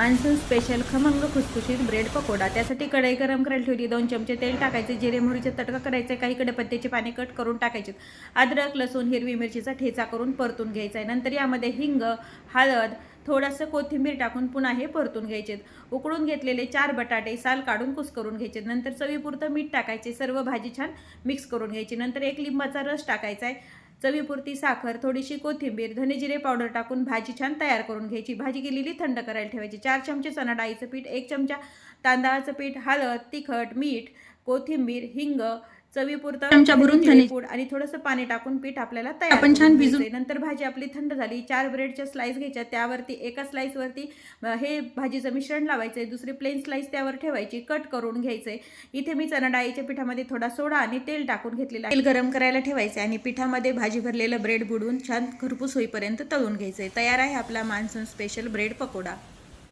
Monsoon special खमंग खुसखुशीत bread pakoda. त्यासाठी कढई गरम करायला ठेवली, 2 चमचे तेल टाकायचे, जिरे मोहरीचा तडका करायचा, काही कढीपत्त्याचे पाने कट करून टाकायचे, अद्रक लसूण हिरवी मिरचीचा ठेचा करून परतून घ्यायचा आहे। नंतर यामध्ये हिंग, हळद, थोडंसं कोथिंबीर टाकून पुन्हा हे परतून घ्यायचे। उकळून घेतलेले 4 बटाटे साल काढून कुस्करून घ्यायचे। नंतर चवीपुरतं मीठ टाकायचे, सर्व भाजी छान मिक्स करून घ्यायची। नंतर 1 लिंबाचा रस टाकायचा आहे, चवीपुरती साखर, थोडीशी कोथिंबीर, धने जिरे पावडर टाकून भाजी छान तयार करून घ्यायची। भाजी केलेली थंड करायला ठेवायची। 4 चमचे चणा डाळीचं पीठ, 1 चमचा तांदळाचं पीठ, हळद, तिखट, मीठ, कोथिंबीर, हिंग, चवीपुरतं चमचा भरून धने पूड आणि थोडंसं पाणी टाकून पीठ आपल्याला तयार आपण छान भिजवून। नंतर भाजी आपली थंड झाली, 4 ब्रेडच्या स्लाइस घ्यायच्या, त्यावरती एका स्लाइसवरती हे भाजीचं मिश्रण लावायचं आहे, दुसरी प्लेन स्लाइस त्यावर ठेवायची, कट करून घ्यायचं आहे। इथे मी चणा डाळीच्या पिठामध्ये थोडा सोडा आणि तेल टाकून घेतलेलं आहे। तेल गरम करायला ठेवायचं आणि पिठामध्ये भाजी भरलेलं ब्रेड बुडवून छान खरपूस होईपर्यंत तळून घ्यायचं आहे। तयार आहे आपला मान्सून स्पेशल ब्रेड पकोडा।